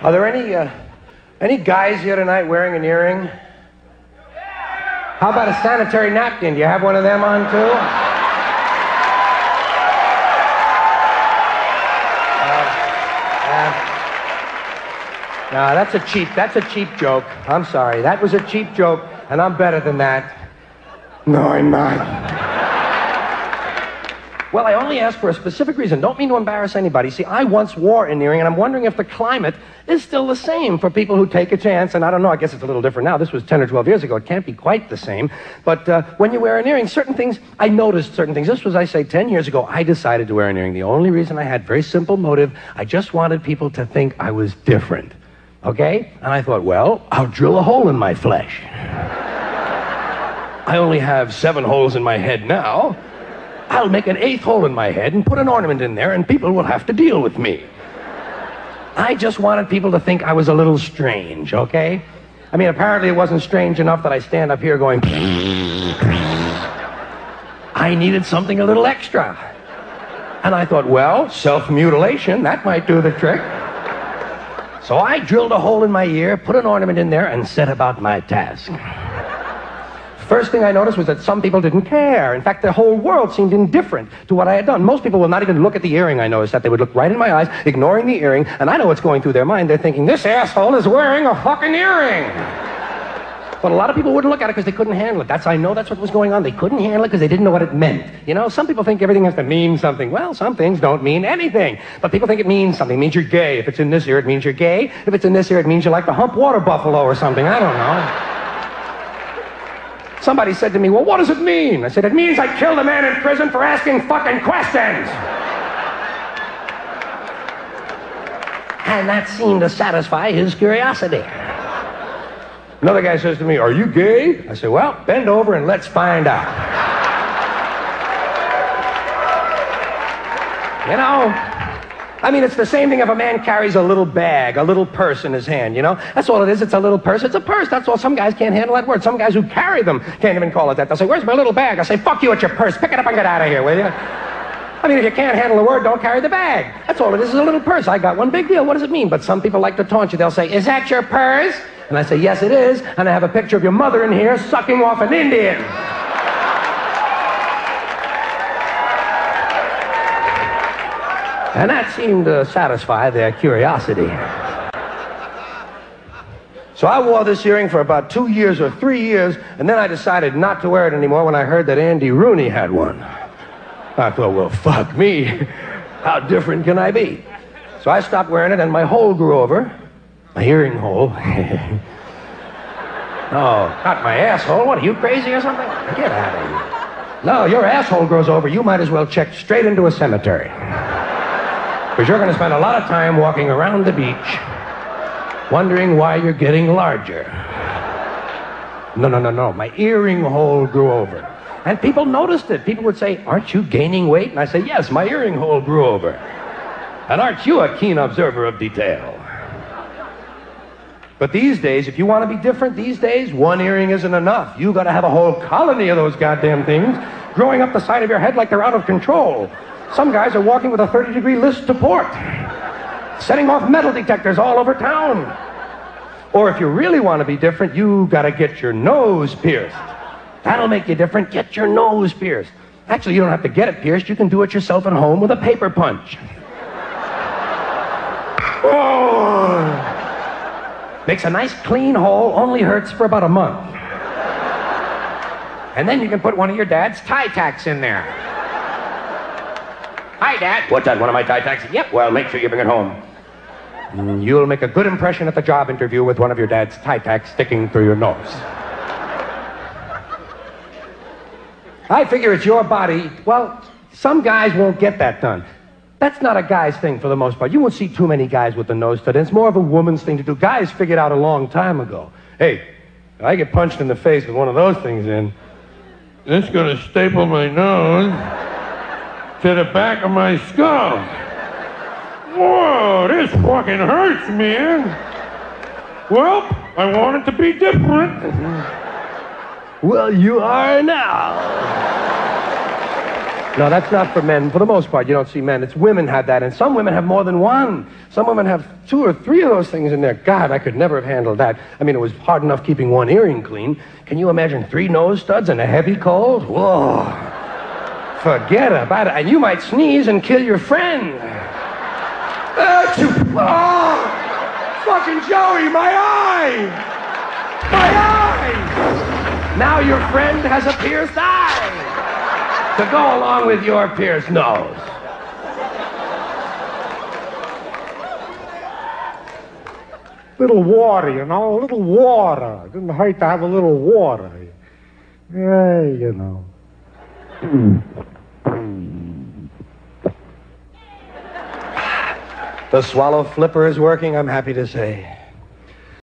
Are there any guys here tonight wearing an earring? How about a sanitary napkin? Do you have one of them on too? No, that's a cheap joke. I'm sorry. That was a cheap joke, and I'm better than that. No, I'm not. Well, I only asked for a specific reason. Don't mean to embarrass anybody. See, I once wore an earring, and I'm wondering if the climate is still the same for people who take a chance. And I don't know, I guess it's a little different now. This was 10 or 12 years ago. It can't be quite the same. But when you wear an earring, certain things, I noticed certain things. This was, I say, 10 years ago, I decided to wear an earring. The only reason I had, very simple motive, I just wanted people to think I was different. Okay? And I thought, well, I'll drill a hole in my flesh. I only have 7 holes in my head now. I'll make an 8th hole in my head and put an ornament in there, and people will have to deal with me. I just wanted people to think I was a little strange, okay? I mean, apparently it wasn't strange enough that I stand up here going... I needed something a little extra. And I thought, well, self-mutilation, that might do the trick. So I drilled a hole in my ear, put an ornament in there, and set about my task. First thing I noticed was that some people didn't care. In fact, the whole world seemed indifferent to what I had done. Most people will not even look at the earring, I noticed that. They would look right in my eyes, ignoring the earring, and I know what's going through their mind. They're thinking, this asshole is wearing a fucking earring. But a lot of people wouldn't look at it because they couldn't handle it. I know that's what was going on. They couldn't handle it because they didn't know what it meant. You know, some people think everything has to mean something. Well, some things don't mean anything. But people think it means something. It means you're gay. If it's in this ear, it means you're gay. If it's in this ear, it means you like to hump water buffalo or something. I don't know. Somebody said to me, well, what does it mean? I said, it means I killed a man in prison for asking fucking questions. And that seemed to satisfy his curiosity. Another guy says to me, are you gay? I said, well, bend over and let's find out. You know, I mean, it's the same thing if a man carries a little bag, a little purse in his hand, you know? That's all it is. It's a little purse. It's a purse. That's all. Some guys can't handle that word. Some guys who carry them can't even call it that. They'll say, where's my little bag? I say, fuck you, it's your purse. Pick it up and get out of here, will you? I mean, if you can't handle the word, don't carry the bag. That's all it is a little purse. I got one, big deal. What does it mean? But some people like to taunt you. They'll say, is that your purse? And I say, yes, it is. And I have a picture of your mother in here sucking off an Indian. And that seemed to satisfy their curiosity. So I wore this earring for about 2 years or 3 years, and then I decided not to wear it anymore when I heard that Andy Rooney had one. I thought, well, fuck me. How different can I be? So I stopped wearing it, and my hole grew over. My earring hole. No, not my asshole. What, are you crazy or something? Get out of here. No, your asshole grows over. You might as well check straight into a cemetery. Because you're going to spend a lot of time walking around the beach wondering why you're getting larger. No. My earring hole grew over. And people noticed it. People would say, aren't you gaining weight? And I say, yes, my earring hole grew over. And aren't you a keen observer of detail? But these days, if you want to be different these days, one earring isn't enough. You got to have a whole colony of those goddamn things growing up the side of your head like they're out of control. Some guys are walking with a 30-degree list to port, setting off metal detectors all over town. Or if you really want to be different, you got to get your nose pierced. That'll make you different. Get your nose pierced. Actually, you don't have to get it pierced. You can do it yourself at home with a paper punch. Oh. Makes a nice clean hole, only hurts for about a month. And then you can put one of your dad's tie tacks in there. Hi, Dad. What's that, one of my tie tacks? Yep, well, make sure you bring it home. You'll make a good impression at the job interview with one of your dad's tie tacks sticking through your nose. I figure it's your body. Well, some guys won't get that done. That's not a guy's thing for the most part. You won't see too many guys with the nose cut in. It's more of a woman's thing to do. Guys figured out a long time ago. Hey, if I get punched in the face with one of those things in, it's going to staple my nose to the back of my skull. Whoa, this fucking hurts, man. Well, I wanted to be different. Well, you are now. No, that's not for men. For the most part, you don't see men. It's women have that, and some women have more than one. Some women have 2 or 3 of those things in there. God, I could never have handled that. I mean, it was hard enough keeping one earring clean. Can you imagine 3 nose studs and a heavy cold? Whoa. Forget about it. And you might sneeze and kill your friend. Oh, fucking Joey, my eye! My eye! Now your friend has a pierced eye to go along with your pierced nose. Little water, you know, a little water. Didn't hurt to have a little water. Yeah, you know. The swallow flipper is working, I'm happy to say.